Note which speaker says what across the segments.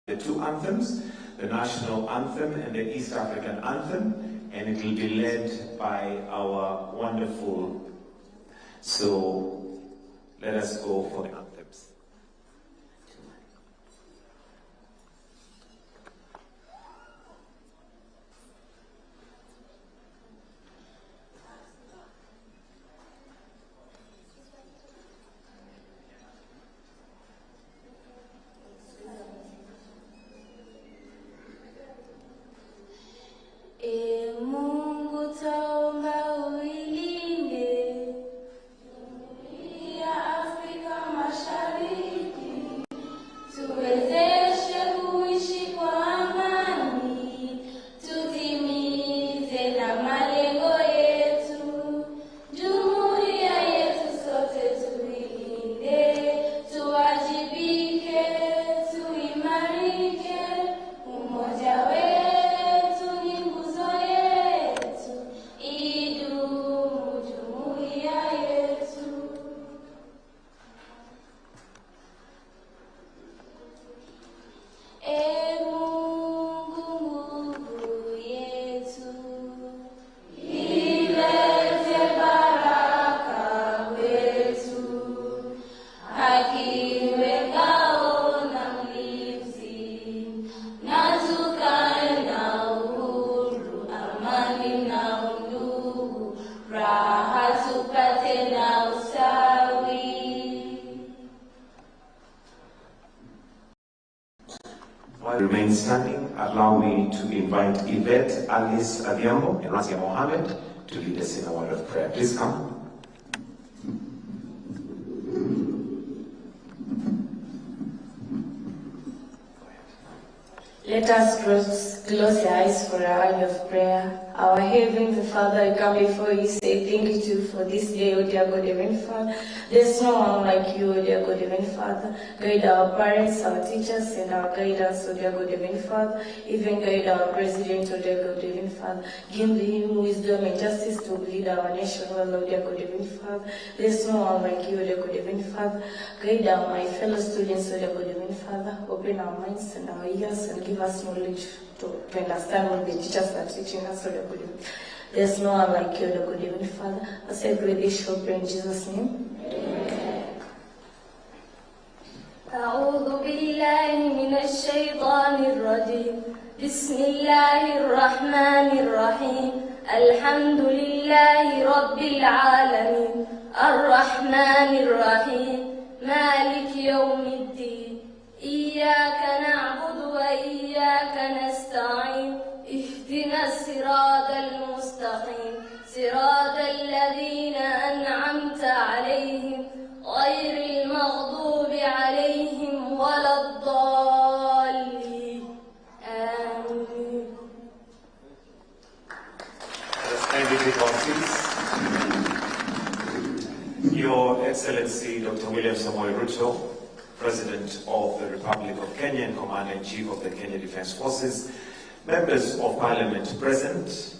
Speaker 1: the two anthems, the national anthem and the East African anthem, and it will be led by our wonderful. So let us go for the anthems. Remain standing. Allow me to invite Yvette Alice Adhiambo and Razia Mohammed to lead us in a word of prayer. Please come.
Speaker 2: Let us close our eyes for a word of prayer. Our Heavenly Father, I come before you, say thank you for this day, O dear God, Heavenly Father. There's no one like you, O dear God, Heavenly Father. Guide our parents, our teachers, and our guidance, O dear God, Heavenly Father. Even guide our president, O dear God, Heavenly Father. Give him wisdom and justice to lead our nation well, O dear God, Heavenly Father. There's no one like you, O dear God, Heavenly Father. Guide my fellow students, O dear God, Heavenly Father. Open our minds and our ears and give us knowledge to understand what the teachers are teaching us, O dear God. There's no one like you, the good Heavenly Father. I say, pray this short prayer in Jesus' name. Amen. أعوذ بالله من الشيطان الرجيم بسم الله الرحمن الرحيم الحمد لله رب العالمين الرحمن الرحيم مالك يوم الدين إياك نعبد وإياك نستعين اهدنا الصراط المستقيم صراط الذين أنعمت عليهم غير المغضوب عليهم ولا الضالين آمين.
Speaker 1: Your Excellency Dr. William Samoei Ruto, President of the Republic of Kenya and Commander-in-Chief of the Kenya Defence Forces, members of Parliament present,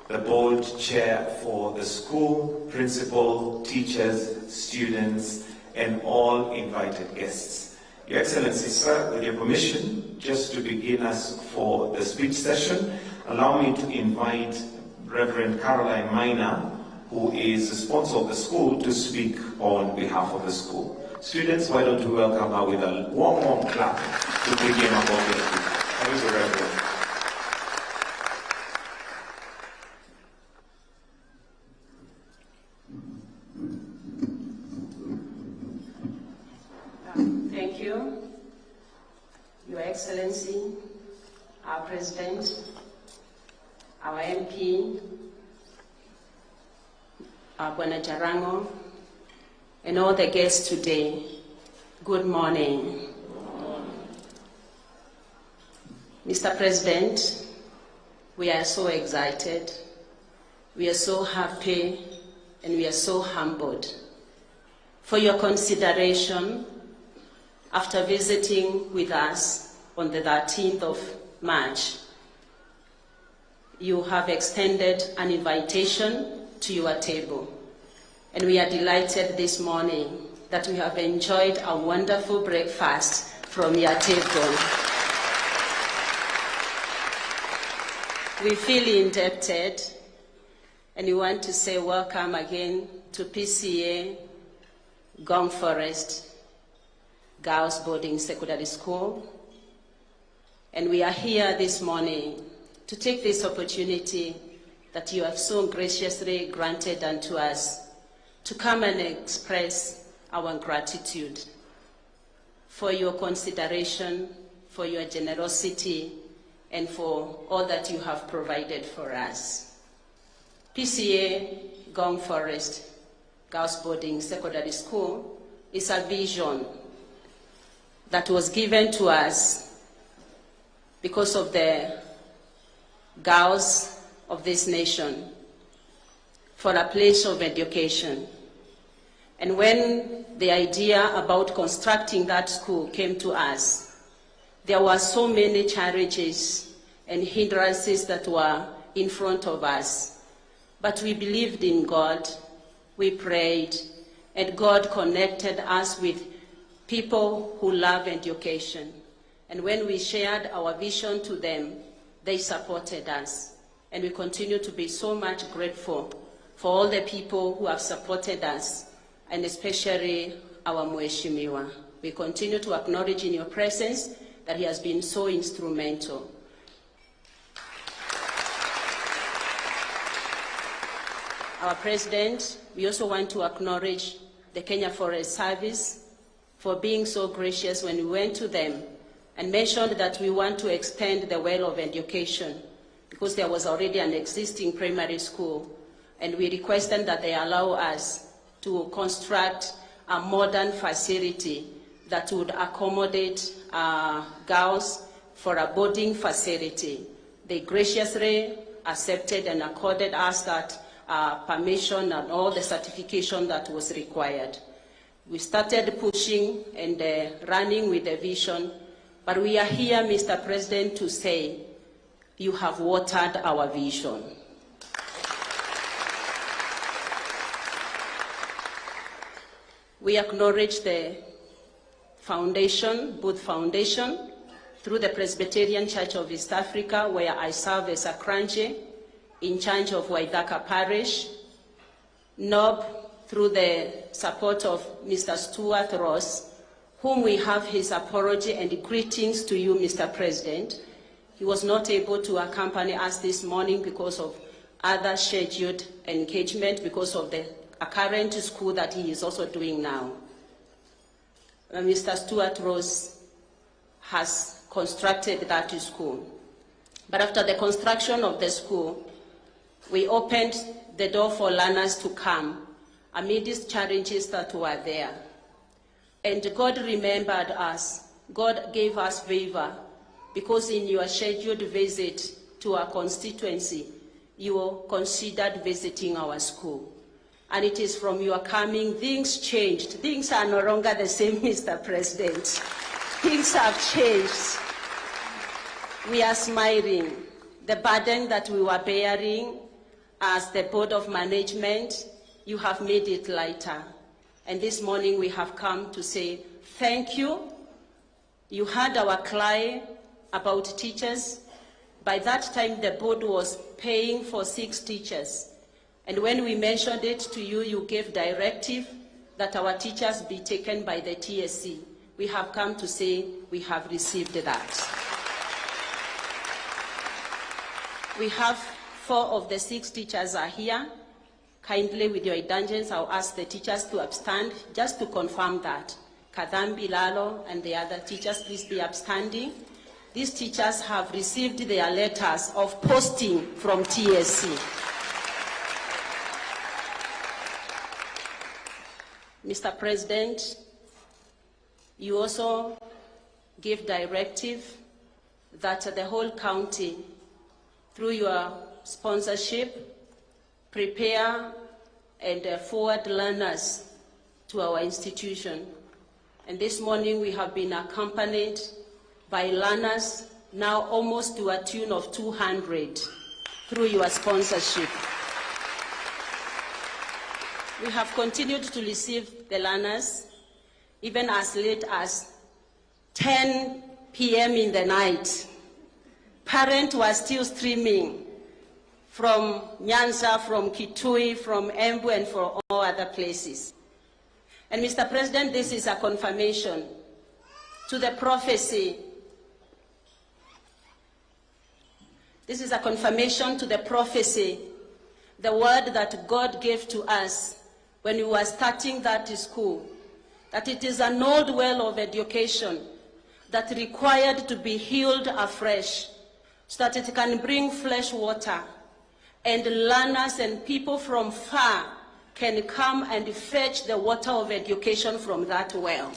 Speaker 1: the board chair for the school, principal, teachers, students, and all invited guests. Your Excellency, sir, with your permission, just to begin us for the speech session, allow me to invite Reverend Caroline Minor, who is the sponsor of the school, to speak on behalf of the school. Students, why don't we welcome her with a warm clap to begin our speech. Thank you, Reverend.
Speaker 3: Thank you, Your Excellency, our President, our MP, our Bwana Jarango, and all the guests today. Good morning. Mr. President, we are so excited, we are so happy, and we are so humbled for your consideration after visiting with us on the 13th of March. You have extended an invitation to your table, and we are delighted this morning that we have enjoyed a wonderful breakfast from your table. We feel indebted, and we want to say welcome again to PCEA, Gum Forest, Girls Boarding Secondary School. And we are here this morning to take this opportunity that you have so graciously granted unto us to come and express our gratitude for your consideration, for your generosity, and for all that you have provided for us. PCEA Gum Forest Girls Boarding Secondary School is a vision that was given to us because of the girls of this nation for a place of education. And when the idea about constructing that school came to us, there were so many challenges and hindrances that were in front of us. But we believed in God, we prayed, and God connected us with people who love education. And when we shared our vision to them, they supported us. And we continue to be so much grateful for all the people who have supported us, and especially our Mheshimiwa. We continue to acknowledge in your presence that he has been so instrumental. Our President, we also want to acknowledge the Kenya Forest Service for being so gracious when we went to them and mentioned that we want to extend the well of education because there was already an existing primary school, and we requested that they allow us to construct a modern facility that would accommodate girls for a boarding facility. They graciously accepted and accorded us that permission and all the certification that was required. We started pushing and running with the vision, but we are here, Mr. President, to say you have watered our vision. We acknowledge the foundation, Booth Foundation, through the Presbyterian Church of East Africa, where I serve as a clergy in charge of Waithaka Parish, NOB, through the support of Mr. Stuart Ross, whom we have his apology and greetings to you, Mr. President. He was not able to accompany us this morning because of other scheduled engagement, because of the current school that he is also doing now. Mr. Stuart Ross has constructed that school. But after the construction of the school, we opened the door for learners to come amidst challenges that were there. And God remembered us. God gave us favor because in your scheduled visit to our constituency, you considered visiting our school. And it is from your coming, things changed. Things are no longer the same, Mr. President. Things have changed. We are smiling. The burden that we were bearing as the Board of Management, you have made it lighter. And this morning we have come to say thank you. You heard our cry about teachers. By that time, the board was paying for 6 teachers. And when we mentioned it to you, you gave directive that our teachers be taken by the TSC. We have come to say we have received that. We have 4 of the 6 teachers are here. Kindly, with your indulgence, I'll ask the teachers to upstand, just to confirm that. Kadhambi, Lalo, and the other teachers, please be upstanding. These teachers have received their letters of posting from TSC. Mr. President, you also give directive that the whole county, through your sponsorship, prepare and forward learners to our institution. And this morning we have been accompanied by learners now almost to a tune of 200 through your sponsorship. We have continued to receive the learners even as late as 10 p.m. in the night. Parents were still streaming from Nyanza, from Kitui, from Embu, and from all other places. And Mr. President, this is a confirmation to the prophecy. This is a confirmation to the prophecy, the word that God gave to us when we were starting that school, that it is an old well of education that required to be healed afresh so that it can bring fresh water, and learners and people from far can come and fetch the water of education from that well.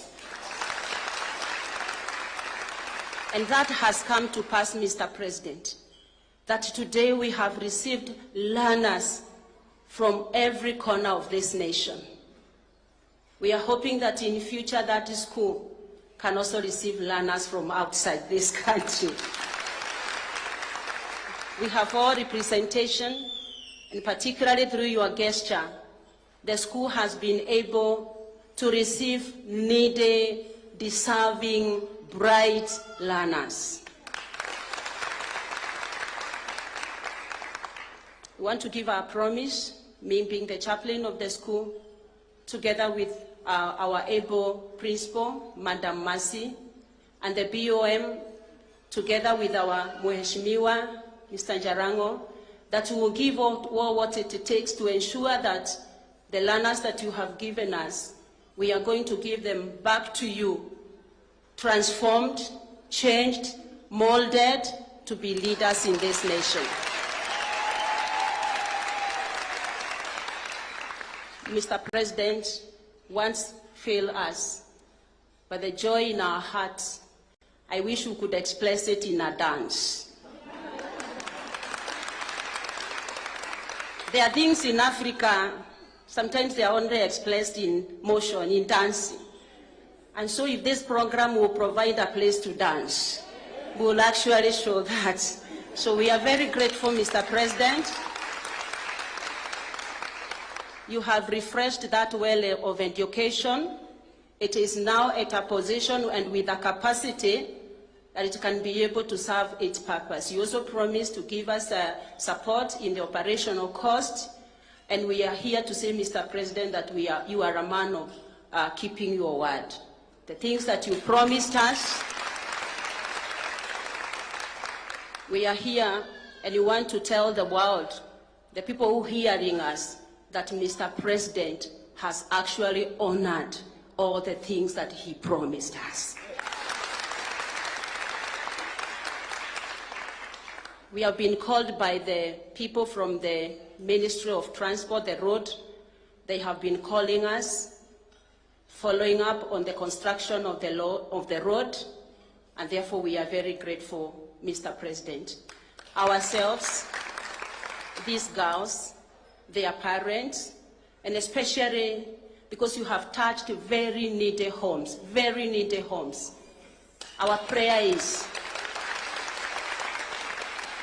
Speaker 3: And that has come to pass, Mr. President, that today we have received learners from every corner of this nation. We are hoping that in future that school can also receive learners from outside this country. We have all representation, and particularly through your gesture, the school has been able to receive needy, deserving, bright learners. We want to give our promise, me being the chaplain of the school, together with our able principal, Madam Mercy, and the BOM, together with our Mheshimiwa, Mr. Jarango, that we will give all what it takes to ensure that the learners that you have given us, we are going to give them back to you, transformed, changed, molded to be leaders in this nation. Mr. President, once fail us, but the joy in our hearts, I wish we could express it in a dance. There are things in Africa, sometimes they are only expressed in motion, in dancing. And so if this program will provide a place to dance, we will actually show that. So we are very grateful, Mr. President. You have refreshed that well of education. It is now at a position and with a capacity that it can be able to serve its purpose. You also promised to give us support in the operational cost, and we are here to say, Mr. President, that you are a man of keeping your word. The things that you promised us, we are here, and you want to tell the world, the people who are hearing us, that Mr. President has actually honored all the things that he promised us. We have been called by the people from the Ministry of Transport, the road. They have been calling us, following up on the construction of the road, and therefore we are very grateful, Mr. President. Ourselves, these girls, their parents, and especially because you have touched very needy homes, very needy homes. Our prayer is,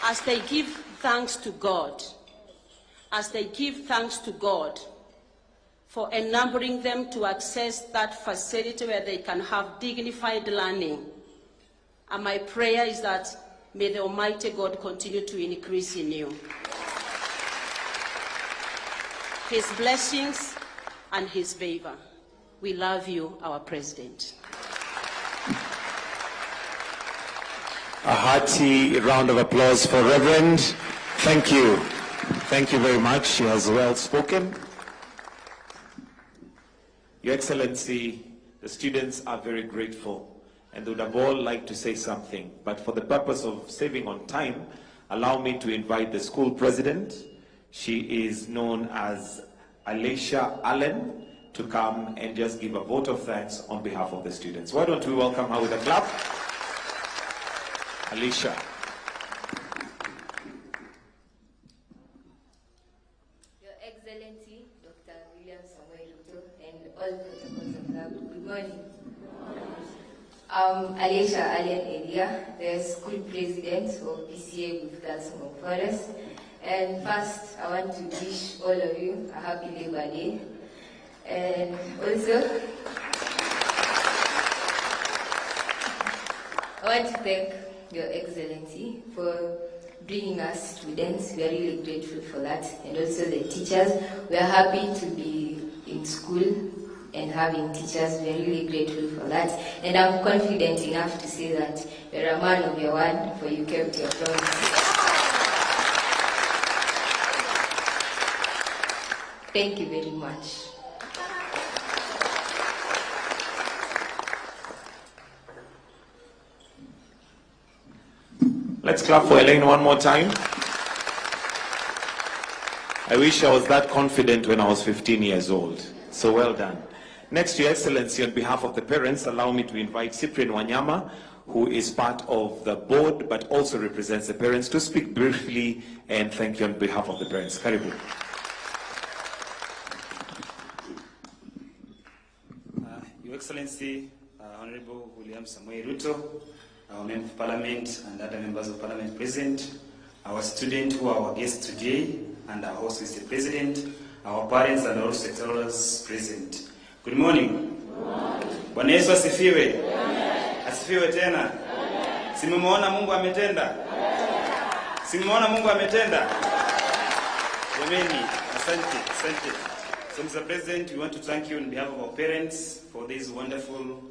Speaker 3: as they give thanks to God, as they give thanks to God for enabling them to access that facility where they can have dignified learning, and my prayer is that may the Almighty God continue to increase in you His blessings and His favor. We love you, our President.
Speaker 1: A hearty round of applause for Reverend. Thank you. Thank you very much. She has well spoken. Your Excellency, the students are very grateful and they would have all liked to say something. But for the purpose of saving on time, allow me to invite the school president. She is known as Alicia Allen, to come and just give a vote of thanks on behalf of the students. Why don't we welcome her with a clap? Alicia.
Speaker 4: Your Excellency, Dr. William Samuel Ruto, and all protocols of love, good morning. Alicia Allen Elia, the school president of PCEA with Girls Home Forest. And first, I want to wish all of you a happy Labor Day. And also, I want to thank Your Excellency for bringing us students. We are really grateful for that. And also the teachers. We are happy to be in school and having teachers. We are really grateful for that. And I'm confident enough to say that you're a man of your word, for you kept your promise. Thank you very much.
Speaker 1: Let's clap for Elaine one more time. I wish I was that confident when I was 15 years old. So well done. Next, Your Excellency, on behalf of the parents, allow me to invite Cyprian Wanyama, who is part of the board but also represents the parents, to speak briefly and thank you on behalf of the parents. Karibu.
Speaker 5: Your Excellency, Honorable William Samoei Ruto, our Member of Parliament and other members of Parliament present, our students who are our guests today, and our host, Mr. President, our parents and all stakeholders present. Good morning. Bwana Yesu asifiwe. Asifiwe tena. Simumeona Mungu ametenda. Simumeona Mungu ametenda. Jameni, asante. So, Mr. President, we want to thank you on behalf of our parents for this wonderful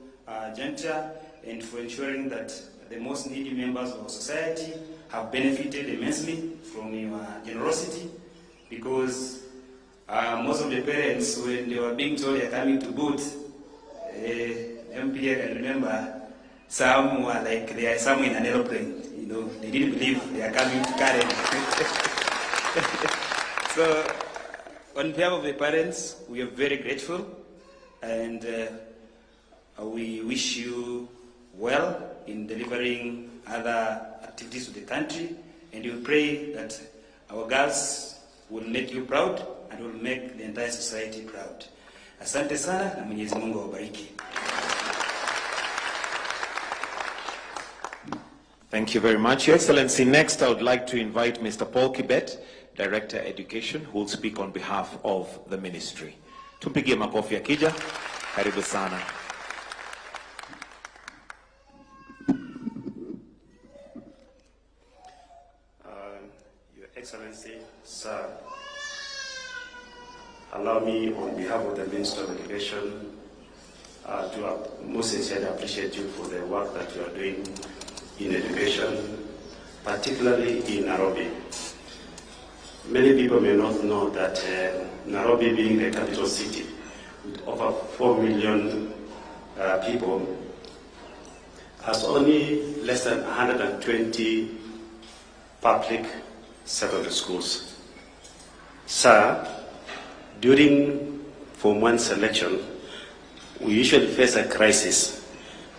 Speaker 5: juncture and for ensuring that the most needy members of our society have benefited immensely from your generosity, because most of the parents, when they were being told they are coming to booth, MPA can remember some were like they are somewhere in an aeroplane. You know, they didn't believe they are coming to carry. So, on behalf of the parents, we are very grateful, and we wish you well in delivering other activities to the country, and we pray that our girls will make you proud and will make the entire society proud. Asante sana na Mwenyezi Mungu awabariki.
Speaker 1: Thank you very much, Your Excellency. Next, I would like to invite Mr. Paul Kibet, Director Education, who will speak on behalf of the ministry. Tumpigie makofi akija. Karibu sana.
Speaker 6: Your Excellency, Sir, allow me on behalf of the Minister of Education to most sincerely appreciate you for the work that you are doing in education, particularly in Nairobi. Many people may not know that Nairobi, being the capital city with over 4 million people, has only less than 120 public secondary schools. Sir, during Form 1 selection, we usually face a crisis.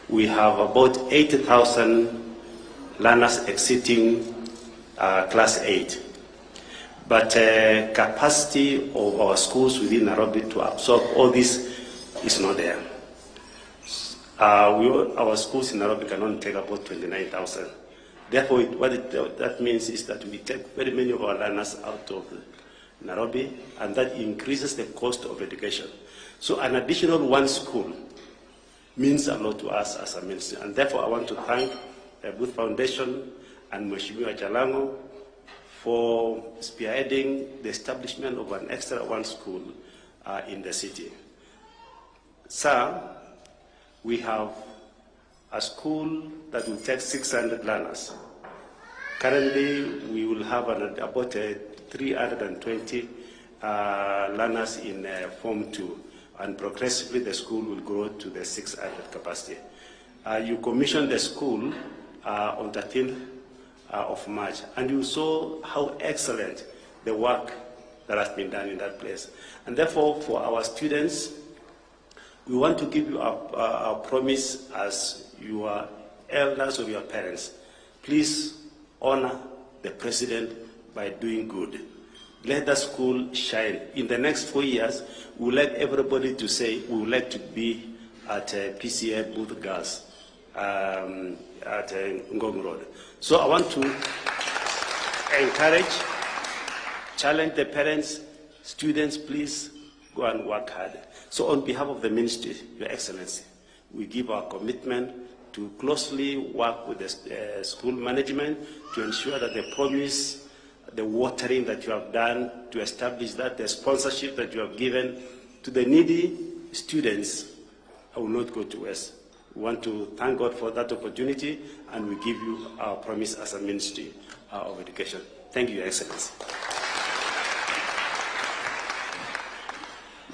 Speaker 6: We have about 80,000 learners exiting class 8. But capacity of our schools within Nairobi to absorb all this is not there. Our schools in Nairobi can only take about 29,000. Therefore, that means is that we take very many of our learners out of Nairobi, and that increases the cost of education. So an additional one school means a lot to us as a ministry, and therefore I want to thank the Booth Foundation and Mheshimiwa Jalango for spearheading the establishment of an extra one school in the city. Sir, we have a school that will take 600 learners. Currently, we will have about 320 learners in Form 2, and progressively the school will grow to the 600 capacity. You commissioned the school on 13th of March, and you saw how excellent the work that has been done in that place. And therefore, for our students, we want to give you our promise as your elders or your parents. Please honor the president by doing good. Let the school shine. In the next 4 years, we would like everybody to say we would like to be at PCEA Booth Girls at Ngong Road. So I want to encourage, challenge the parents, students, please go and work hard. So on behalf of the ministry, Your Excellency, we give our commitment to closely work with the school management to ensure that the promise, the watering that you have done to establish that, the sponsorship that you have given to the needy students will not go to waste. We want to thank God for that opportunity, and we give you our promise as a Ministry of Education. Thank you, Your Excellency.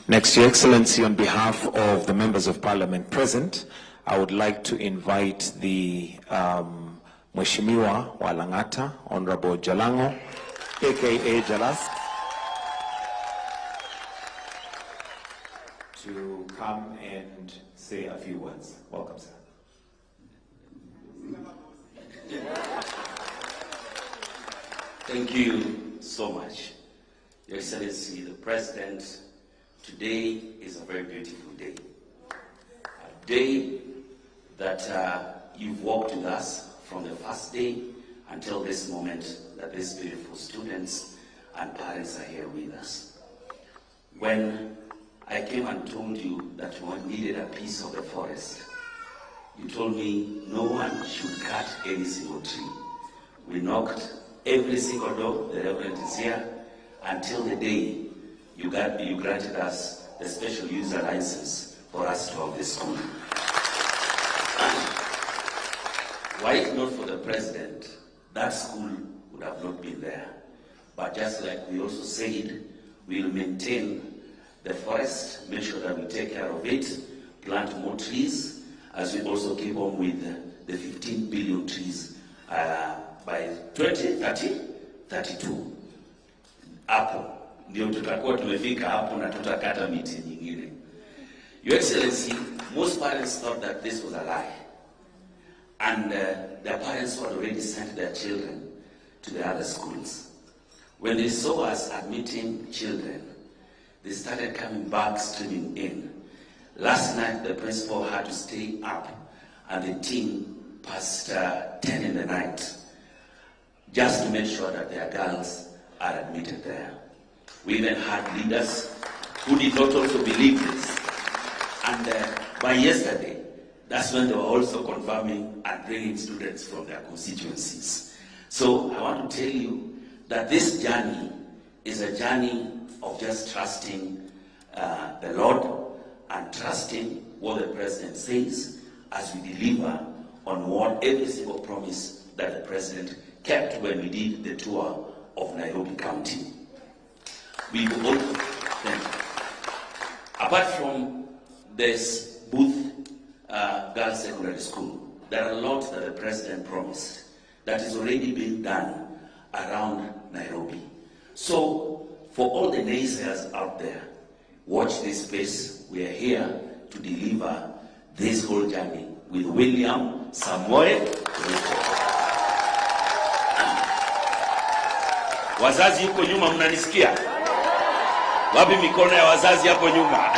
Speaker 1: Next, Your Excellency, on behalf of the members of Parliament present, I would like to invite the Mheshimiwa wa Lang'ata, Honorable Jalango, aka Jalas, to come and say a few words. Welcome, sir.
Speaker 7: Thank you so much, Your Excellency, the President. Today is a very beautiful day. A day that you've walked with us from the first day until this moment that these beautiful students and parents are here with us. When I came and told you that we needed a piece of the forest, you told me no one should cut any single tree. We knocked every single door, the Reverend is here, until the day you granted us the special user license for us to have this school. Were it not for the President, that school would have not been there. But just like we also said, we'll maintain the forest, make sure that we take care of it, plant more trees, as we also keep on with the 15 billion trees by 2032. Hapo ndio tutakuwa tumefika hapo na tutakata miti nyingine. Your Excellency, most parents thought that this was a lie. And their parents had already sent their children to the other schools. When they saw us admitting children, they started coming back, streaming in. Last night, the principal had to stay up and the team past 10 in the night just to make sure that their girls are admitted there. We even had leaders who did not also believe this. And by yesterday, that's when they were also confirming and bringing students from their constituencies. So I want to tell you that this journey is a journey of just trusting the Lord and trusting what the President says as we deliver on what every single promise that the President kept when we did the tour of Nairobi County. We will also, then, apart from this Booth Girls Secondary School, there are a lot that the President promised that is already being done around Nairobi. So, for all the naysayers out there, watch this space. We are here to deliver this whole journey with William Samoei Ruto. Wazazi yuko nyuma, mnanisikia? Wapi mikono ya wazazi hapo nyuma?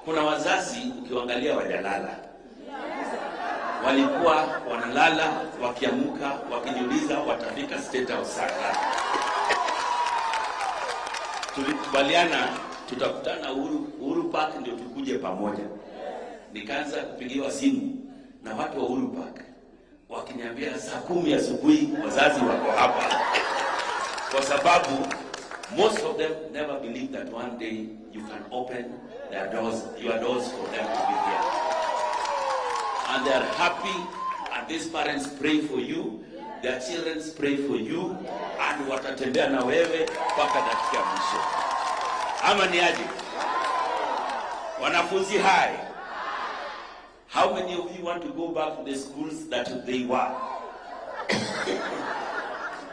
Speaker 7: Kuna wazazi ukiangalia wajalala. Walikuwa wanalala, wakiamuka, wakijiuliza watafika State House saa. Tulikubaliana tutakutana Uhuru Park ndio tukuje pamoja. Nikaanza kupigiwa simu na watu wa Uhuru Park wakiniambia saa 10 asubuhi wazazi wako hapa. Kwa sababu most of them never believed that one day you can open your doors for them to be here. And they are happy, and these parents pray for you, their children pray for you, and watatembea na wewe mpaka dakika ya mwisho. Ama ni aje? Wanafunzi hai. How many of you want to go back to the schools that they were?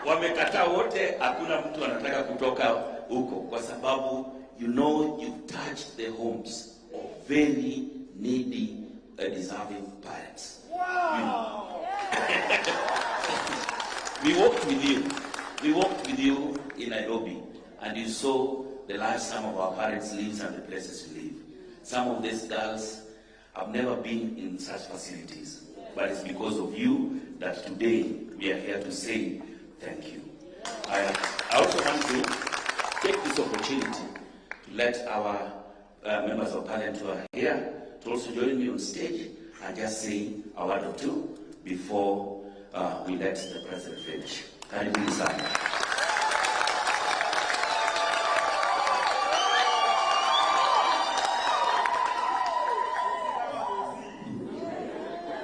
Speaker 7: Wamekataa wote, hakuna mtu anataka kutoka huko kwa sababu you know you've touched the homes of very needy, deserving parents. Wow. We walked with you in Nairobi, and you saw the lives some of our parents live and the places we live. Some of these girls have never been in such facilities, but it's because of you that today we are here to say thank you. I also want to take this opportunity to let our members of parliament who are here to also join me on stage and just say a word or two before we let the president finish. Can you please stand?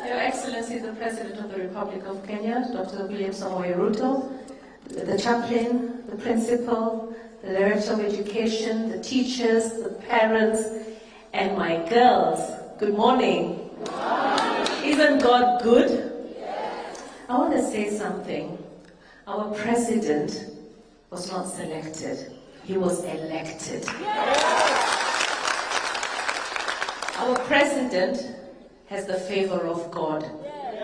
Speaker 8: Your Excellency, the President of the Republic of Kenya, Dr. William Samoei Ruto, the chaplain, the principal, the Director of Education, the teachers, the parents, and my girls. Good morning. Isn't God good? I want to say something. Our president was not selected. He was elected. Our president has the favor of God,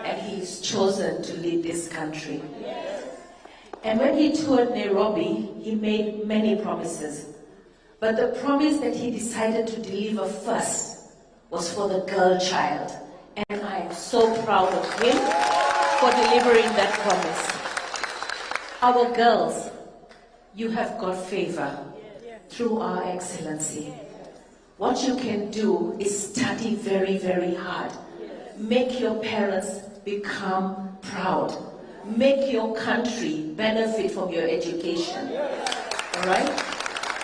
Speaker 8: and he is chosen to lead this country. And when he toured Nairobi, he made many promises. But the promise that he decided to deliver first was for the girl child. And I am so proud of him for delivering that promise. Our girls, you have got favor through our Excellency. What you can do is study very, very hard. Make your parents become proud. Make your country benefit from your education. All right?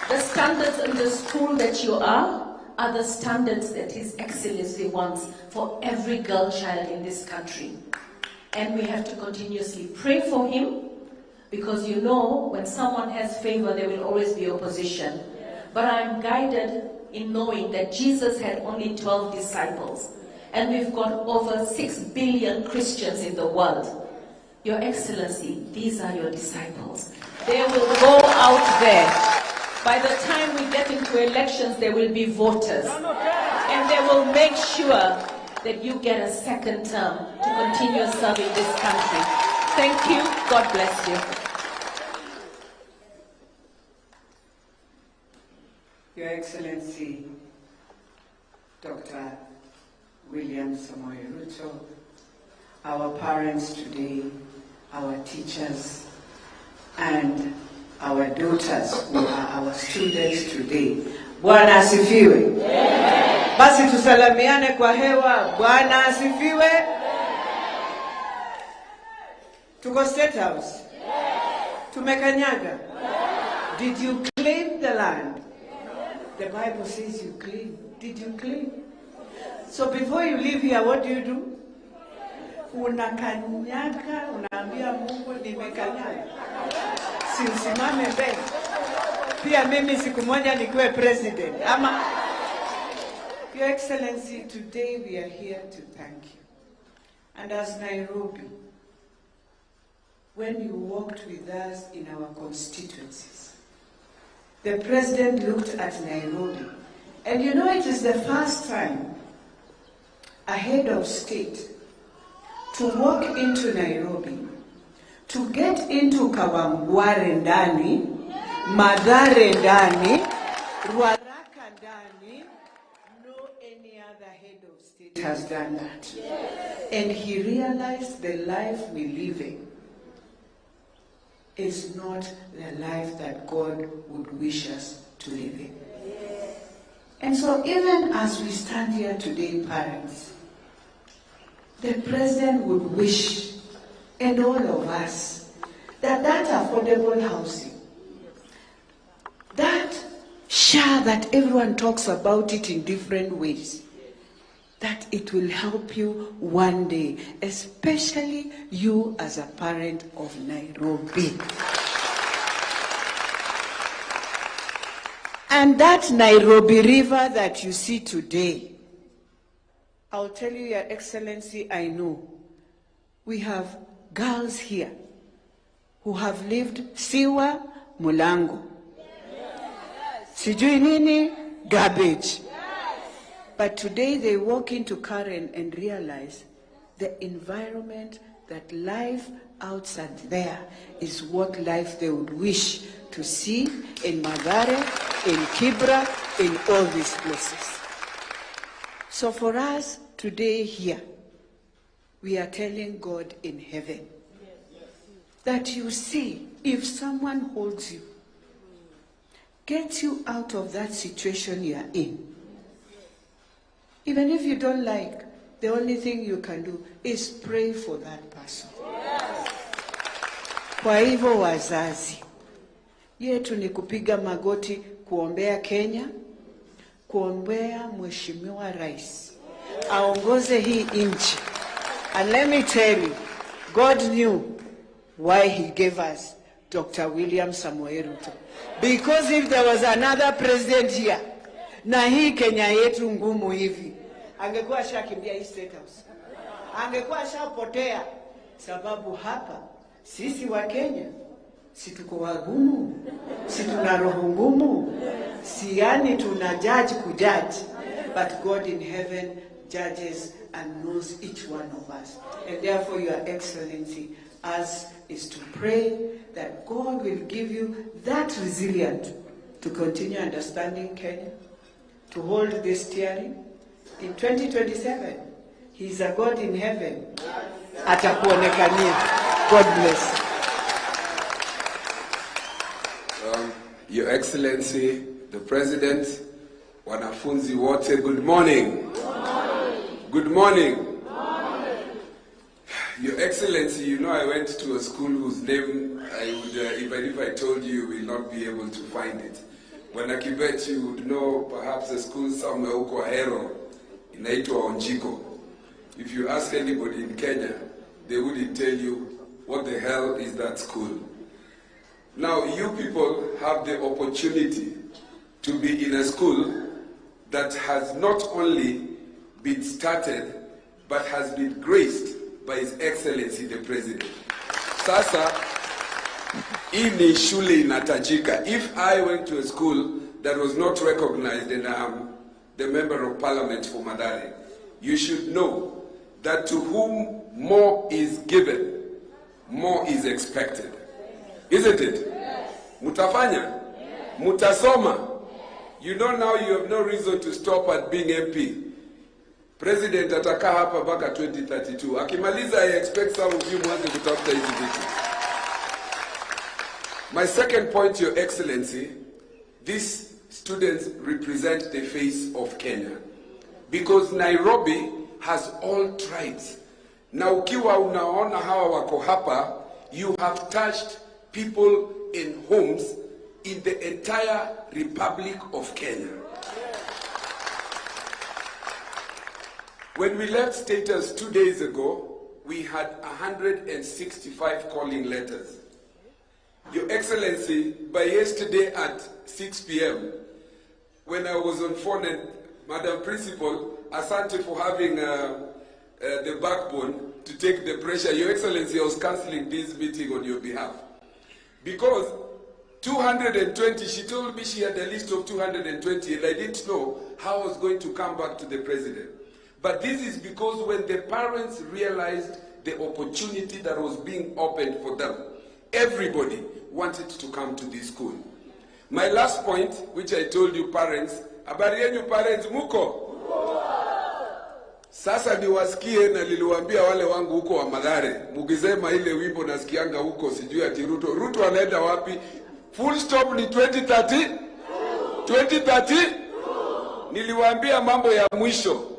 Speaker 8: The standards in the school that you are the standards that His Excellency wants for every girl child in this country. And we have to continuously pray for him, because you know, when someone has favor, there will always be opposition. But I'm guided in knowing that Jesus had only 12 disciples, and we've got over 6 billion Christians in the world. Your Excellency, these are your disciples. They will go out there. By the time we get into elections, there will be voters. And they will make sure that you get a second term to continue serving this country. Thank you. God bless you.
Speaker 9: Your Excellency, Dr. William Samoei Ruto, our parents today, our teachers, and our daughters who are our students today. Bwana asifiwe. Basi tusalamiane kwa hewa. Bwana asifiwe. Tuko State House. Tumekanyaga. Did you claim the land? The Bible says you claim. Did you claim? So before you leave here, what do? Unakanyaga, unaambia Mungu nimekanyaga. Si usimame mbele. Pia mimi siku moja nikuwe president. Ama Your Excellency, today we are here to thank you. And as Nairobi, when you walked with us in our constituencies, the president looked at Nairobi. And you know, it is the first time a head of state to walk into Nairobi, to get into Kawangware ndani, Mathare ndani, Ruaraka ndani, no any other head of state has done that. And he realized the life we live in is not the life that God would wish us to live in. And so even as we stand here today, parents, the president would wish, and all of us, that affordable housing, that SHA that everyone talks about it in different ways, that it will help you one day, especially you as a parent of Nairobi. And that Nairobi River that you see today, I'll tell you, Your Excellency, I know we have girls here who have lived Siwa, Mulango. Sijui nini, garbage. But today they walk into Karen and realize the environment, that life outside there is what life they would wish to see in Mathare, in Kibra, in all these places. So for us today here, we are telling God in heaven that you see, if someone holds you, gets you out of that situation you are in, Even if you don't like, the only thing you can do is pray for that person. Kwa hivyo wazazi, yetu ni kupiga magoti kuombea Kenya, kuombea Mheshimiwa Rais aongoze hii nchi. And let me tell you, God knew why he gave us Dr. William Samoei Ruto. Because if there was another president here, na hii Kenya yetu ngumu hivi, angekuwa shakimbia hii State House. Angekuwa shapotea, sababu hapa sisi wa Kenya si tuko wagumu, si tuna roho ngumu, si yani tuna judge kujudge, but God in heaven judges and knows each one of us. And therefore, Your Excellency, us is to pray that God will give you that resilience to continue understanding Kenya, to hold this steering. In 2027, He's a God in heaven. Atakuonekania. God bless.
Speaker 10: Your Excellency, the President, wanafunzi wote, good morning. Good morning. Your Excellency, you know I went to a school whose name I would, even if I told you, you will not be able to find it. When I bet you would know perhaps a school somewhere huko Ahero, inaitwa Onjiko. If you ask anybody in Kenya, they wouldn't tell you what the hell is that school. Now, you people have the opportunity to be in a school that has not only been started, but has been graced by His Excellency the President. Sasa, hii ni shule inatajika. If I went to a school that was not recognized and I'm the Member of Parliament for Mathare, you should know that to whom more is given, more is expected. Isn't it? Mutafanya? Mutasoma? You know now you have no reason to stop at being MP. President atakaa hapa mpaka 2032. Akimaliza, I expect some of you mwanze kutafuta hizi vitu. My second point, Your Excellency, these students represent the face of Kenya. Because Nairobi has all tribes. Na ukiwa unaona hawa wako hapa, you have touched people in homes in the entire Republic of Kenya. When we left status 2 days ago, we had 165 calling letters. Your Excellency, by yesterday at 6 p.m., when I was on phone and Madam Principal, asante for having the backbone to take the pressure. Your Excellency, I was cancelling this meeting on your behalf. Because 220, she told me she had a list of 220 and I didn't know how I was going to come back to the President. But this is because when the parents realized the opportunity that was being opened for them, everybody wanted to come to this school. My last point, which I told you parents, habari yenu parents muko? Sasa niwasikie na niliwaambia wale wangu huko wa Mathare, mukisema ile wimbo nasikianga huko sijui ati Ruto. Ruto anaenda wapi? Full stop ni 2030? 2030? Niliwaambia mambo ya mwisho.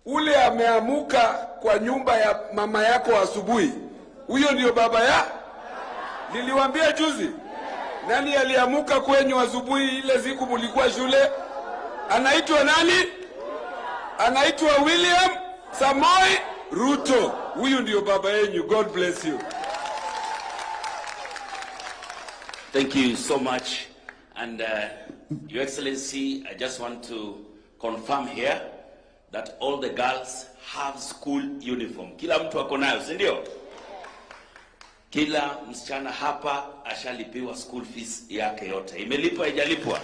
Speaker 10: Ule ameamuka kwa nyumba ya mama yako asubuhi, huyo ndio baba ya? Niliwaambia juzi. Nani aliamuka kwenyu asubuhi ile siku mulikuwa shule? Anaitwa nani? Anaitwa William Samoei Ruto. Huyu ndio baba yenu. God bless you.
Speaker 7: Thank you so much. And Your Excellency, I just want to confirm here that all the girls have school uniform. Kila mtu ako nayo, si ndio? Kila msichana hapa ashalipiwa school fees yake yote. Imelipwa, haijalipwa?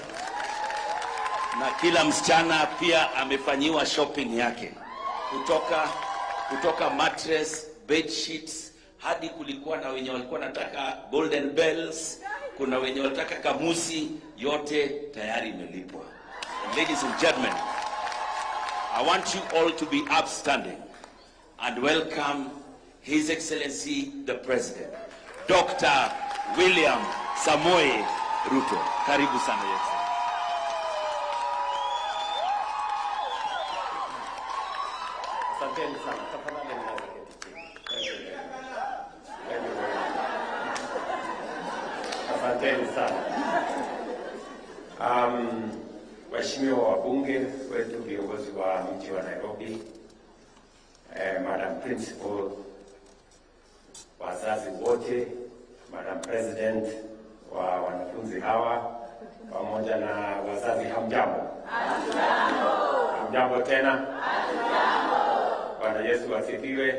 Speaker 7: Na kila msichana pia amefanyiwa shopping yake. Kutoka mattress, bed sheets, hadi kulikuwa na wenye walikuwa nataka golden bells, kuna wenye wanataka kamusi, yote tayari imelipwa. Ladies and gentlemen, I want you all to be upstanding and welcome His Excellency the President, Dr. William Samoei Ruto. Karibu sana, Your Excellency.
Speaker 11: Asanteni sana. Tafadhali mnaweza keti chini. Thank you very much. Thank you very much. Asanteni sana. Waheshimiwa wabunge wetu, viongozi wa mji wa Nairobi, Madam Principal, wazazi wote, Madam President wa wanafunzi hawa, pamoja na wazazi, hamjambo? Hamjambo tena? Bwana Yesu asifiwe.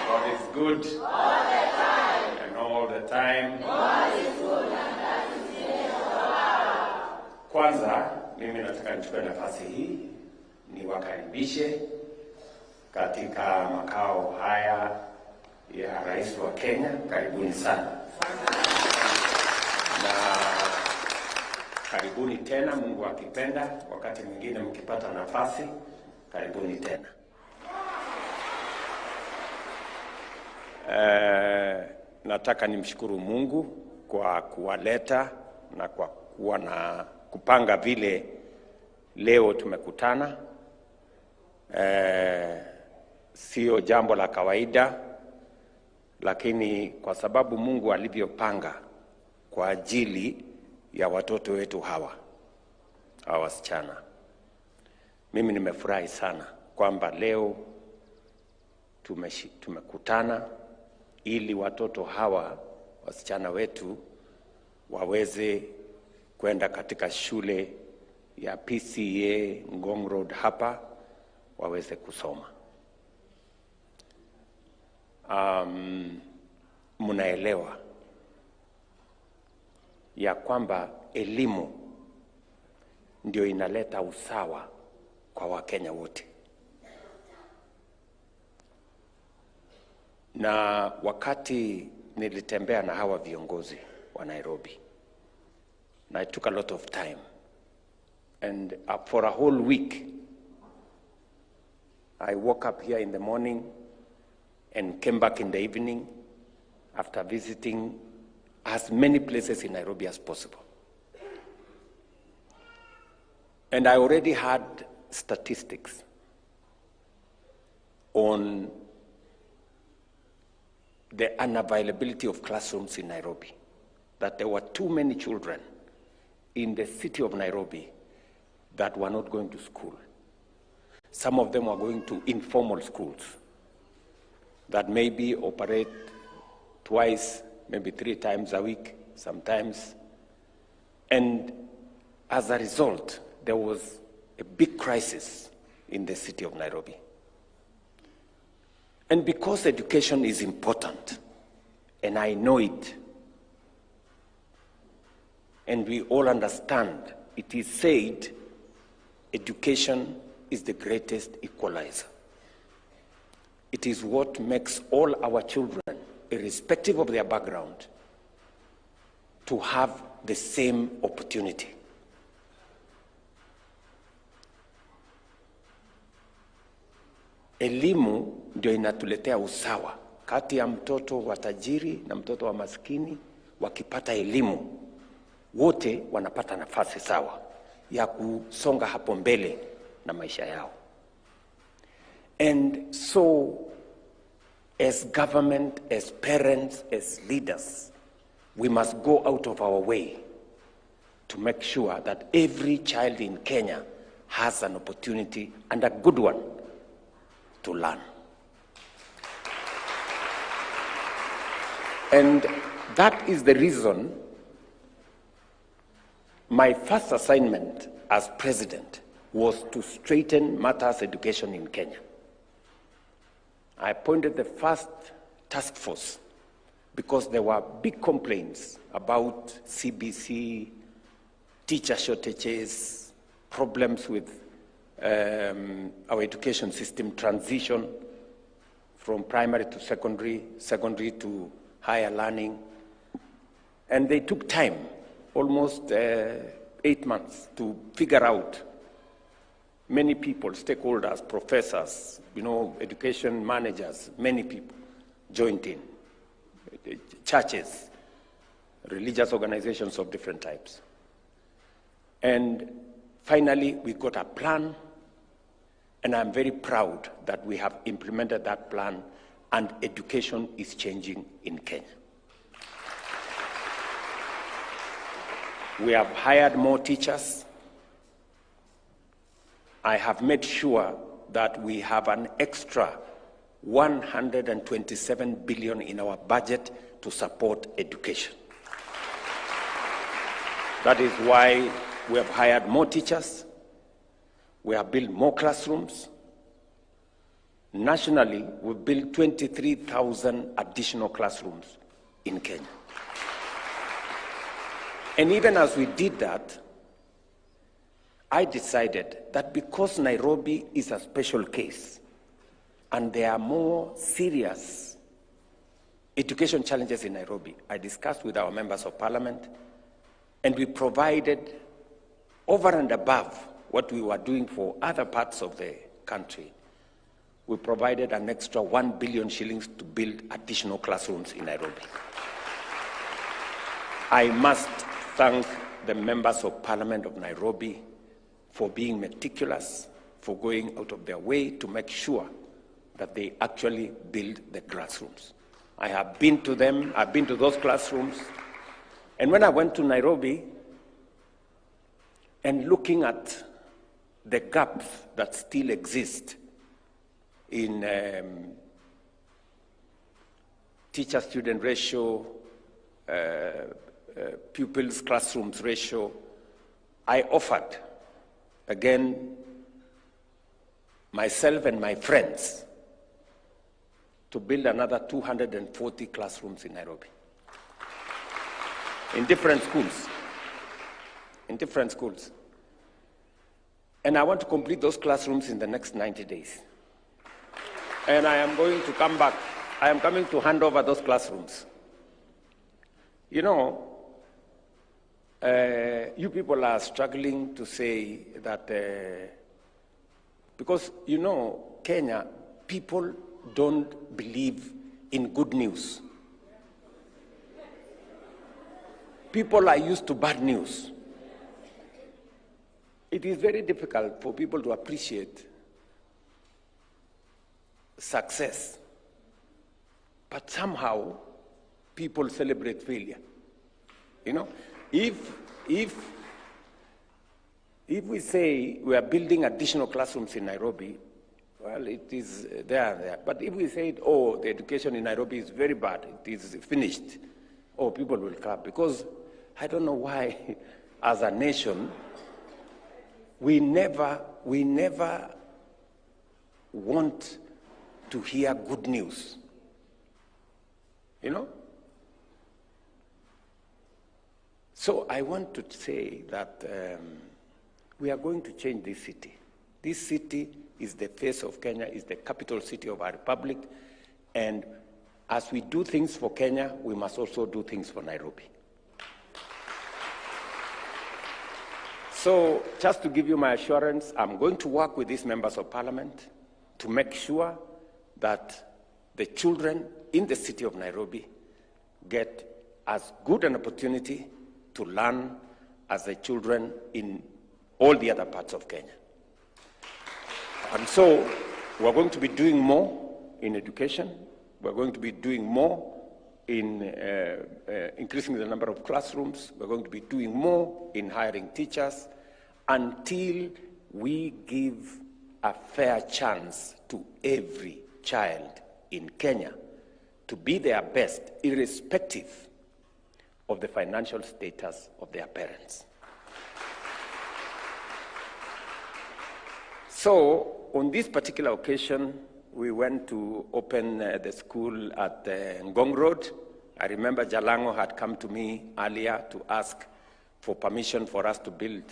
Speaker 11: God is good all the time. And all the time. God is good and that is his power. Kwanza, mimi nataka nichukue nafasi hii niwakaribishe katika makao haya ya Rais wa Kenya. Karibuni sana. Na karibuni tena, Mungu akipenda, wakati mwingine mkipata nafasi, karibuni tena. Nataka nimshukuru Mungu kwa kuwaleta na kwa kuwa na kupanga vile leo tumekutana. Sio jambo la kawaida, lakini kwa sababu Mungu alivyopanga kwa ajili ya watoto wetu hawa wasichana, mimi nimefurahi sana kwamba leo tumekutana ili watoto hawa wasichana wetu waweze kwenda katika shule ya PCEA Ngong Road hapa waweze kusoma. Mnaelewa ya kwamba elimu ndio inaleta usawa kwa Wakenya wote. Na wakati nilitembea na hawa viongozi wa Nairobi, and I took a lot of time, and for a whole week I woke up here in the morning and came back in the evening after visiting as many places in Nairobi as possible. And I already had statistics on the unavailability of classrooms in Nairobi, that there were too many children in the city of Nairobi that were not going to school. Some of them were going to informal schools that maybe operate twice, maybe 3 times a week, sometimes. And as a result, there was a big crisis in the city of Nairobi. And because education is important, and I know it, and we all understand, it is said, education is the greatest equalizer. It is what makes all our children, irrespective of their background, to have the same opportunity. Elimu ndio inatuletea usawa kati ya mtoto wa tajiri na mtoto wa maskini. Wakipata elimu, wote wanapata nafasi sawa ya kusonga hapo mbele na maisha yao. And so, as government, as parents, as leaders, we must go out of our way to make sure that every child in Kenya has an opportunity, and a good one, to learn. And that is the reason my first assignment as president was to straighten matters education in Kenya. I appointed the first task force because there were big complaints about CBC, teacher shortages, problems with our education system transition from primary to secondary, secondary to higher learning. And they took time, almost 8 months, to figure out. Many people, stakeholders, professors, education managers, many people joined in. Churches, religious organizations of different types. And finally, we got a plan, And I'm very proud that we have implemented that plan and education is changing in Kenya. We have hired more teachers. I have made sure that we have an extra 127 billion in our budget to support education. That is why we have hired more teachers. We have built more classrooms. Nationally, we built 23,000 additional classrooms in Kenya. And even as we did that, I decided that because Nairobi is a special case and there are more serious education challenges in Nairobi, I discussed with our members of parliament and we provided over and above what we were doing for other parts of the country. We provided an extra 1 billion shillings to build additional classrooms in Nairobi. I must thank the members of Parliament of Nairobi for being meticulous, for going out of their way to make sure that they actually build the classrooms. I have been to them, I've been to those classrooms, and when I went to Nairobi and looking at the gaps that still exist in teacher-student ratio, pupils classrooms ratio, I offered, again, myself and my friends to build another 240 classrooms in Nairobi, in different schools, And I want to complete those classrooms in the next 90 days. And I am going to come back. I am coming to hand over those classrooms. You know, you people are struggling to say that, because, you know, Kenya, people don't believe in good news. People are used to bad news. It is very difficult for people to appreciate success, but somehow people celebrate failure. You know, if we say we are building additional classrooms in Nairobi, well, it is there. But if we say, oh, the education in Nairobi is very bad, it is finished, oh, people will clap. Because I don't know why, as a nation, we never want to hear good news. You know? So I want to say that we are going to change this city. This city is the face of Kenya, is the capital city of our republic, and as we do things for Kenya, we must also do things for Nairobi. So just to give you my assurance, I'm going to work with these members of parliament to make sure that the children in the city of Nairobi get as good an opportunity to learn as the children in all the other parts of Kenya. And so we're going to be doing more in education. We're going to be doing more in increasing the number of classrooms. We're going to be doing more in hiring teachers until we give a fair chance to every child in Kenya to be their best, irrespective of the financial status of their parents. So, on this particular occasion, we went to open the school at Ngong Road. I remember Jalango had come to me earlier to ask for permission for us to build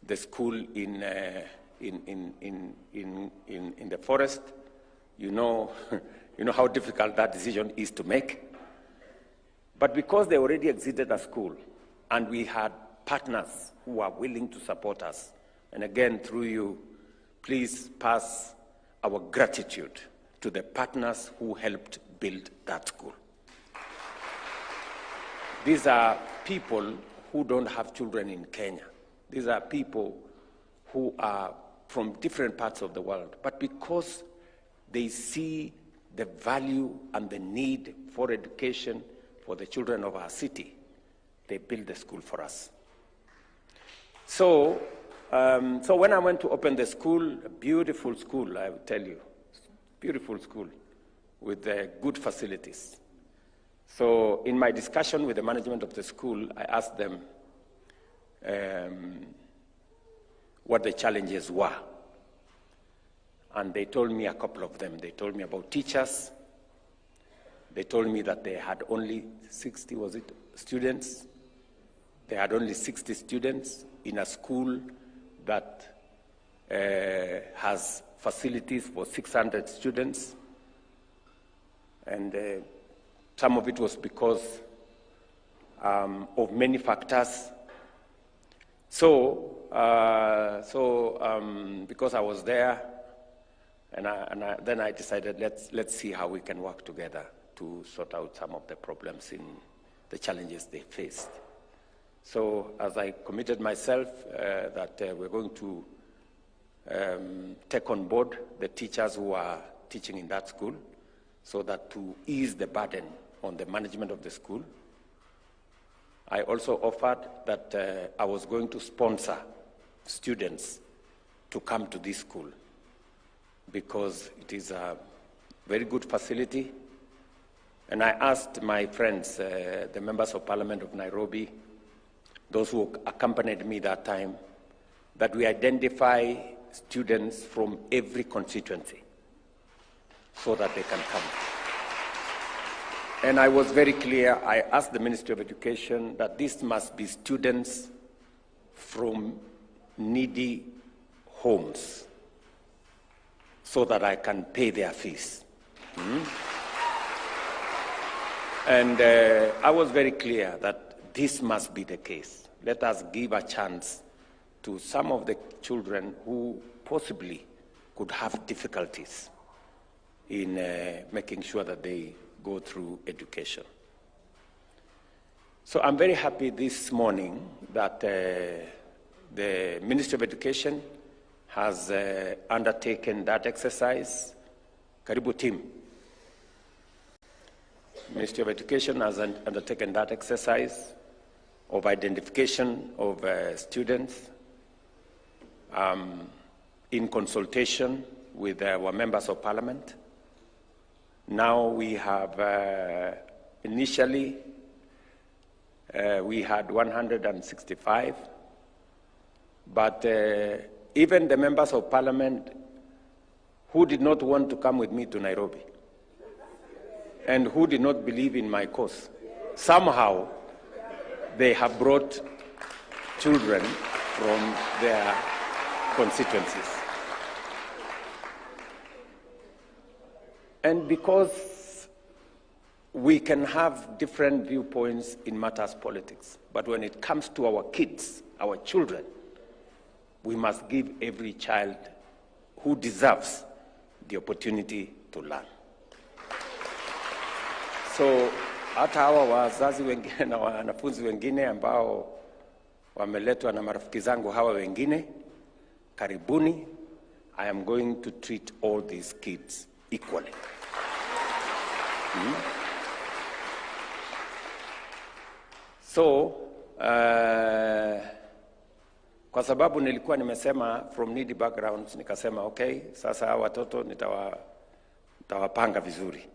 Speaker 11: the school in the forest. You know how difficult that decision is to make. But because they already exited a school, and we had partners who are willing to support us, and again, through you, please pass our gratitude to the partners who helped build that school. These are people who don't have children in Kenya. These are people who are from different parts of the world, but because they see the value and the need for education for the children of our city, they built the school for us. So when I went to open the school, a beautiful school, I will tell you, beautiful school with good facilities. So in my discussion with the management of the school, I asked them what the challenges were. And they told me a couple of them. They told me about teachers. They told me that they had only 60, students? They had only 60 students in a school that has facilities for 600 students. And some of it was because of many factors. So because I was there, then I decided let's see how we can work together to sort out some of the problems in the challenges they faced. So as I committed myself that we're going to take on board the teachers who are teaching in that school, so that to ease the burden on the management of the school, I also offered that I was going to sponsor students to come to this school because it is a very good facility. And I asked my friends, the members of Parliament of Nairobi, those who accompanied me that time, that we identify students from every constituency so that they can come. And I was very clear. I asked the Ministry of Education that this must be students from needy homes so that I can pay their fees. And I was very clear that this must be the case. Let us give a chance to some of the children who possibly could have difficulties in making sure that they go through education. So I'm very happy this morning that the Ministry of Education has undertaken that exercise. Karibu team. Ministry of Education has undertaken that exercise of identification of students in consultation with our members of Parliament. Now we have, initially, we had 165, but even the members of Parliament who did not want to come with me to Nairobi and who did not believe in my cause, somehow they have brought children from their constituencies. And because we can have different viewpoints in matters politics, but when it comes to our kids, our children, we must give every child who deserves the opportunity to learn. So hata hawa wazazi wengine na wanafunzi wengine ambao wameletwa na marafiki zangu hawa wengine, karibuni. I am going to treat all these kids equally. So, kwa sababu nilikuwa nimesema from needy backgrounds, nikasema okay, sasa hawa watoto nitawapanga vizuri.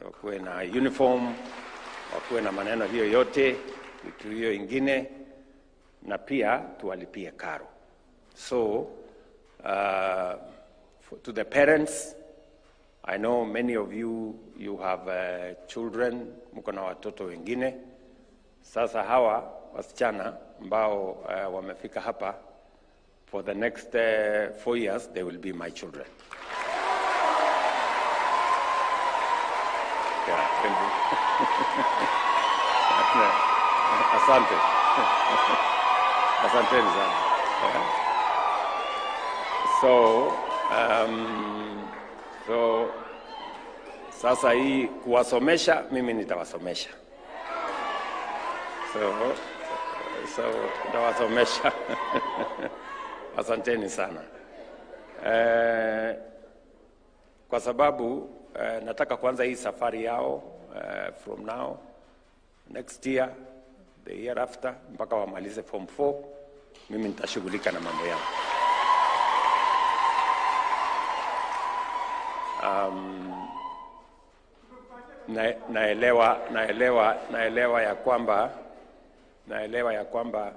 Speaker 11: Wakuwe na uniform, wakuwe na maneno hiyo yote, vitu hiyo ingine, na pia tuwalipie karo. So, to the parents, I know many of you have children, mko na watoto wengine. Sasa hawa wasichana ambao wamefika hapa, for the next 4 years, they will be my children. Yeah, asante. Asante sana. So sasa hii kuwasomesha, mimi nitawasomesha. So nitawasomesha. Asanteni sana. Kwa sababu nataka kuanza hii safari yao from now, next year, the year after, mpaka wamalize form 4, mimi nitashughulika na mambo yao. Naelewa ya kwamba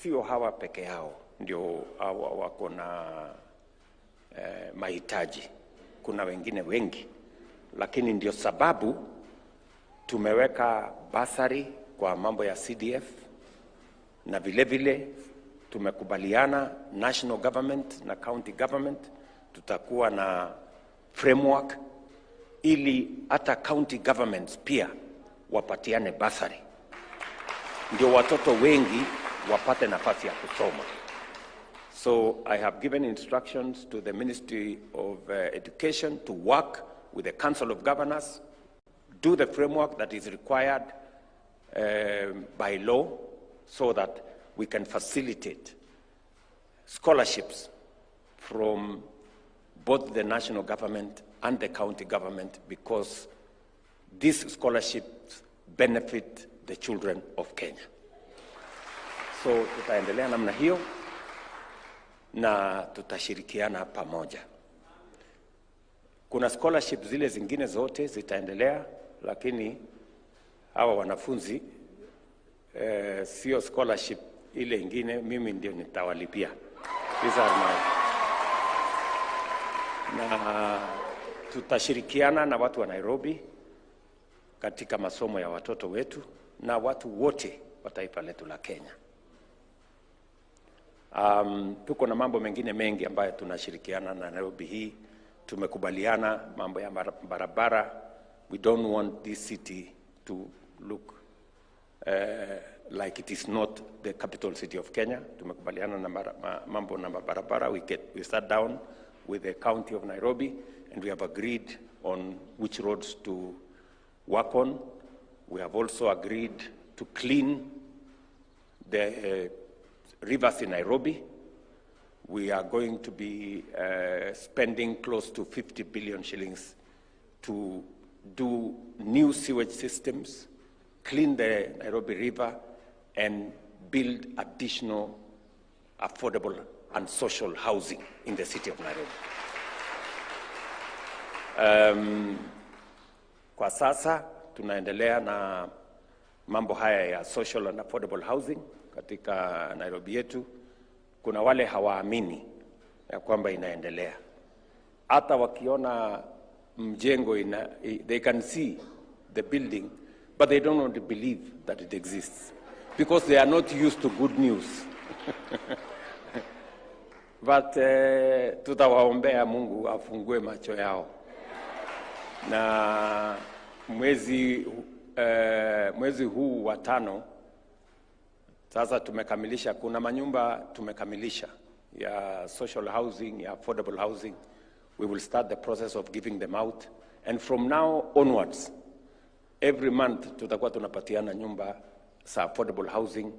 Speaker 11: sio hawa peke yao ndio hawa wako na mahitaji. Kuna wengine wengi, lakini ndio sababu tumeweka basari kwa mambo ya CDF, na vile vile tumekubaliana national government na county government tutakuwa na framework ili hata county governments pia wapatiane basari, ndio watoto wengi wapate nafasi ya kusoma. So I have given instructions to the Ministry of Education to work with the Council of Governors, do the framework that is required by law so that we can facilitate scholarships from both the national government and the county government, because these scholarships benefit the children of Kenya. So tutaendelea namna hiyo na tutashirikiana pamoja. Kuna scholarship zile zingine zote zitaendelea, lakini hawa wanafunzi sio scholarship ile ingine mimi ndio nitawalipia. These are my. Na tutashirikiana na watu wa Nairobi katika masomo ya watoto wetu na watu wote wa taifa letu la Kenya. Tuko na mambo mengine mengi ambayo tunashirikiana na Nairobi hii. Tumekubaliana mambo ya barabara. We don't want this city to look like it is not the capital city of Kenya. Tumekubaliana na mambo na barabara. We sat down with the county of Nairobi and we have agreed on which roads to work on. We have also agreed to clean the rivers in Nairobi. We are going to be spending close to 50 billion shillings to do new sewage systems, clean the Nairobi River, and build additional affordable and social housing in the city of Nairobi. Kwa sasa tunaendelea na mambo haya ya social and affordable housing katika Nairobi yetu. Kuna wale hawaamini ya kwamba inaendelea. Hata wakiona mjengo they can see the building, but they don't want to believe that it exists because they are not used to good news. But tutawaombea Mungu afungue macho yao. Na mwezi huu wa 5 sasa tumekamilisha, kuna manyumba tumekamilisha ya social housing, ya affordable housing. We will start the process of giving them out, and from now onwards every month tutakuwa tunapatiana nyumba za affordable housing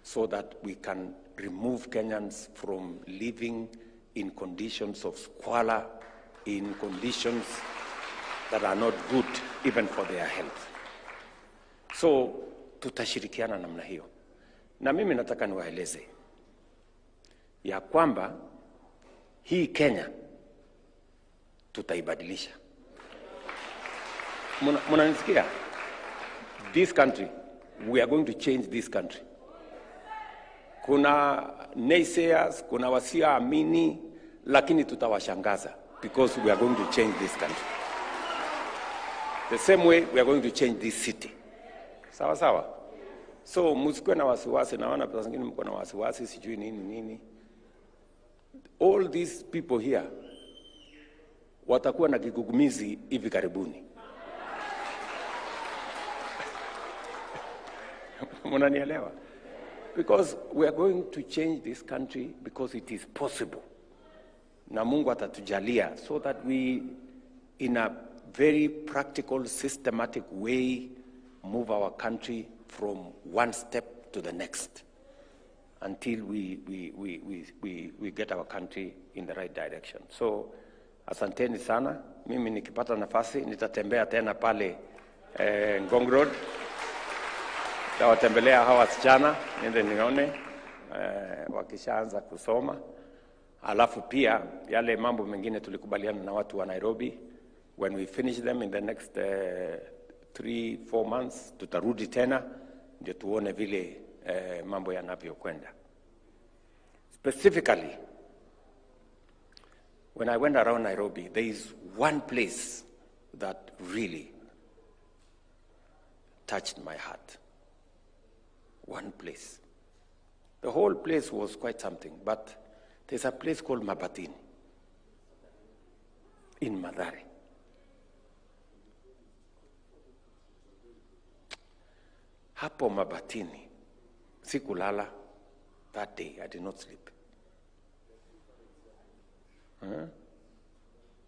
Speaker 11: so that we can remove Kenyans from living in conditions of squalor, in conditions that are not good even for their health. So tutashirikiana namna hiyo. Na mimi nataka niwaeleze ya kwamba hii Kenya tutaibadilisha. Mnanisikia? This country, we are going to change this country. Kuna naysayers, kuna wasioamini, lakini tutawashangaza because we are going to change this country. The same way we are going to change this city. Sawa sawa? So msikuwe na wasiwasi, naona pesa zingine mko na wasiwasi sijui nini. All these people here watakuwa na kigugumizi hivi karibuni. Mnanielewa? Because we are going to change this country because it is possible. Na Mungu atatujalia so that we, in a very practical, systematic way, move our country from one step to the next. until we get our country in the right direction. So, asanteni sana. Mimi nikipata nafasi nitatembea tena pale Ngong Road. Tawatembelea hawa wasichana niende nione wakishaanza kusoma. Alafu pia yale mambo mengine tulikubaliana na watu wa Nairobi, when we finish them in the next 3-4 months tutarudi tena ndio tuone vile mambo yanavyokwenda. Specifically, when I went around Nairobi, there is one place that really touched my heart. One place. The whole place was quite something, but there's a place called Mabatini in Mathare. Hapo Mabatini, sikulala. That day, I did not sleep.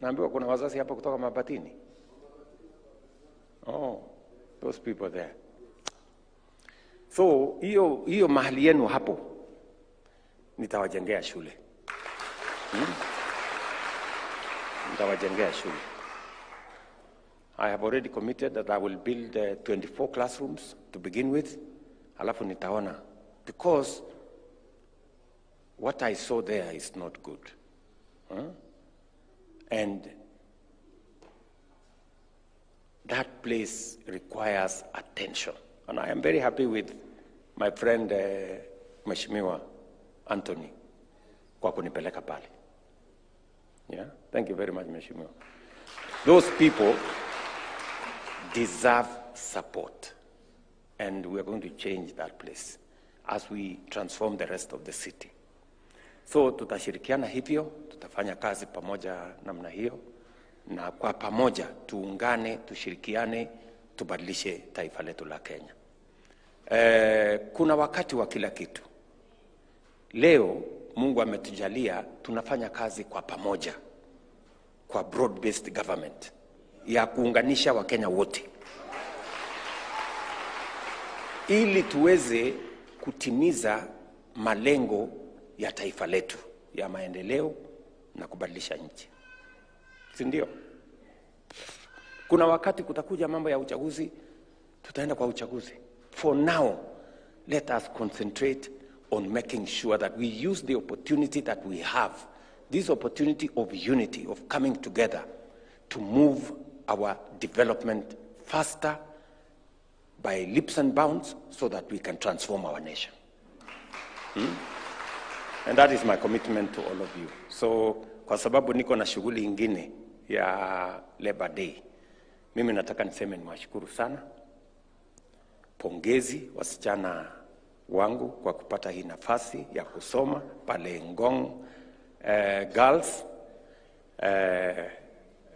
Speaker 11: Naambiwa kuna wazazi hapa kutoka Mabatini. Oh, those people there. So, hiyo mahali yenu hapo, nitawajengea shule. Nitawajengea shule. I have already committed that I will build 24 classrooms to begin with. Alafu nitaona. Because what I saw there is not good. And that place requires attention. And I am very happy with my friend Mheshimiwa Anthony kwa kunipeleka pale. Yeah, thank you very much, Mheshimiwa. Those people deserve support, and we are going to change that place as we transform the rest of the city. So tutashirikiana hivyo, tutafanya kazi pamoja namna hiyo, na kwa pamoja tuungane, tushirikiane, tubadilishe taifa letu la Kenya. Kuna wakati wa kila kitu. Leo Mungu ametujalia tunafanya kazi kwa pamoja, kwa broad-based government ya kuunganisha Wakenya wote, ili tuweze kutimiza malengo ya taifa letu ya maendeleo na kubadilisha nchi. Si ndio? Kuna wakati kutakuja mambo ya uchaguzi, tutaenda kwa uchaguzi. For now, let us concentrate on making sure that we use the opportunity that we have, this opportunity of unity, of coming together to move our development faster by leaps and bounds so that we can transform our nation. And that is my commitment to all of you. So, kwa sababu niko na shughuli ingine ya Labor Day, mimi nataka niseme niwashukuru sana. Pongezi wasichana wangu kwa kupata hii nafasi ya kusoma pale Ngong Girls.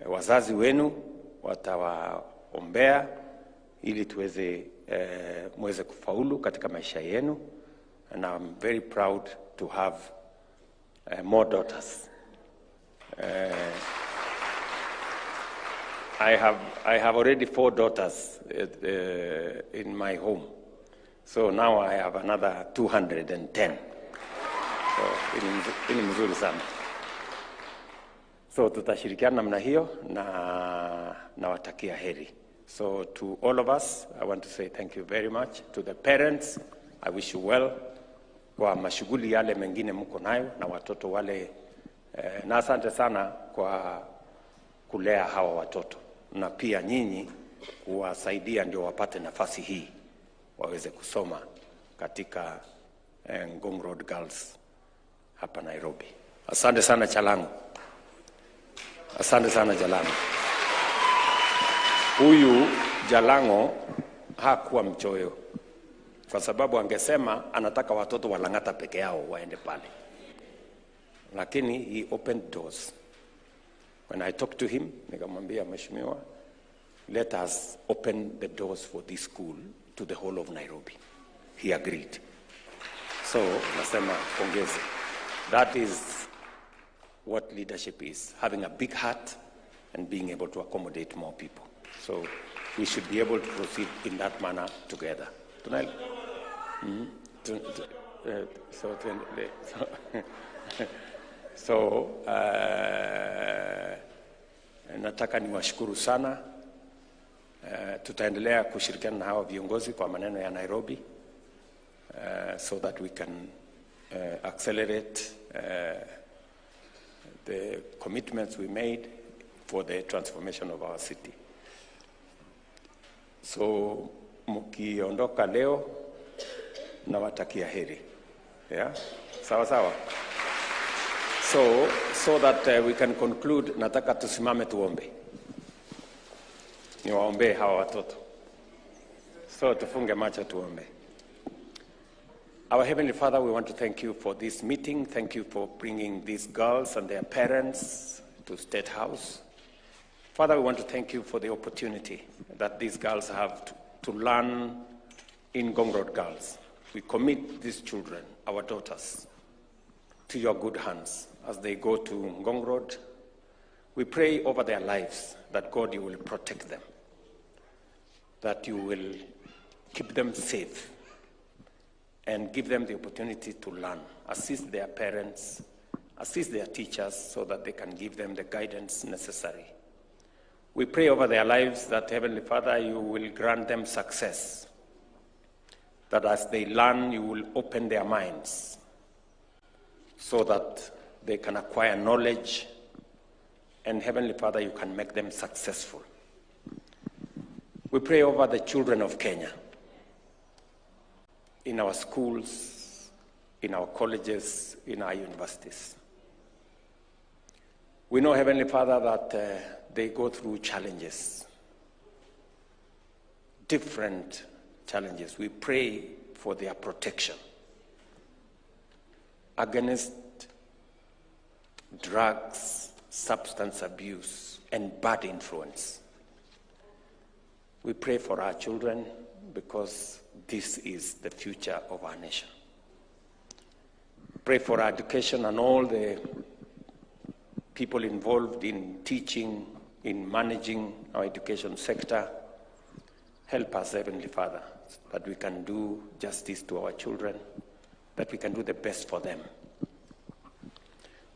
Speaker 11: Wazazi wenu watawaombea ili tuweze muweze kufaulu katika maisha yenu. And I'm very proud to have more daughters. I have already 4 daughters in my home. So now I have another 210. So ini mzuri sana. So tutashirikiana namna hiyo na watakia heri. So to all of us, I want to say thank you very much. To the parents, I wish you well. Kwa mashughuli yale mengine mko nayo na watoto wale, na asante sana kwa kulea hawa watoto. Na pia nyinyi kuwasaidia ndio wapate nafasi hii waweze kusoma katika Ngong Road Girls hapa Nairobi. Asante sana Chalango. Asante sana Jalango. Huyu Jalango hakuwa mchoyo, kwa sababu angesema anataka watoto wa Lang'ata peke yao waende pale. Lakini he opened doors. When I talked to him, nikamwambia Mheshimiwa, let us open the doors for this school to the whole of Nairobi. He agreed. So, nasema pongezi. That is what leadership is, having a big heart and being able to accommodate more people. So, we should be able to proceed in that manner together. nataka niwashukuru sana. Tutaendelea kushirikiana na hawa viongozi kwa maneno ya Nairobi, so that we can accelerate the commitments we made for the transformation of our city. So mkiondoka leo nawatakia heri. Yeah? Sawa sawa. So that we can conclude, nataka tusimame tuombe. Niwaombe hawa watoto. So tufunge macho tuombe. Our Heavenly Father, we want to thank you for this meeting. Thank you for bringing these girls and their parents to State House. Father, we want to thank you for the opportunity that these girls have to learn in Ngong Road Girls. We commit these children, our daughters, to your good hands as they go to Ngong Road. We pray over their lives that, God, you will protect them, that you will keep them safe and give them the opportunity to learn. Assist their parents, assist their teachers so that they can give them the guidance necessary. We pray over their lives that, Heavenly Father, you will grant them success, that as they learn, you will open their minds so that they can acquire knowledge, and Heavenly Father, you can make them successful. We pray over the children of Kenya, in our schools, in our colleges, in our universities. We know, Heavenly Father, that they go through challenges, different challenges. We pray for their protection against drugs, substance abuse, and bad influence. We pray for our children because this is the future of our nation. Pray for our education and all the people involved in teaching, in managing our education sector. Help us, Heavenly Father, that we can do justice to our children, that we can do the best for them.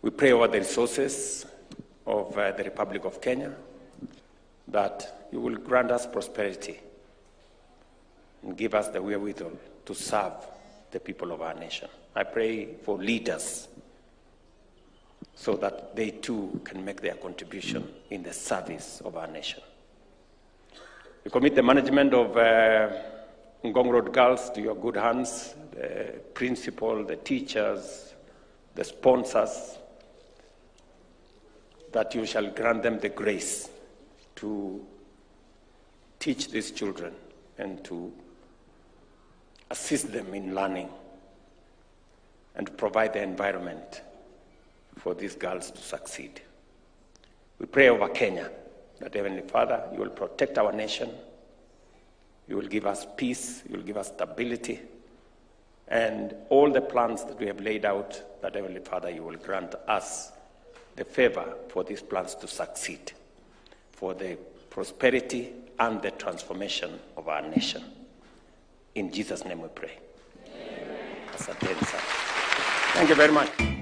Speaker 11: We pray over the resources of the Republic of Kenya, that you will grant us prosperity and give us the wherewithal to serve the people of our nation. I pray for leaders so that they too can make their contribution in the service of our nation. We commit the management of Ngong Road Girls to your good hands, the principal, the teachers, the sponsors, that you shall grant them the grace to teach these children and to assist them in learning and provide the environment for these girls to succeed. We pray over Kenya, that, Heavenly Father, you will protect our nation, you will give us peace, you will give us stability, and all the plans that we have laid out, that, Heavenly Father, you will grant us the favor for these plans to succeed, for the prosperity and the transformation of our nation. In Jesus' name we pray. Amen. Thank you very much.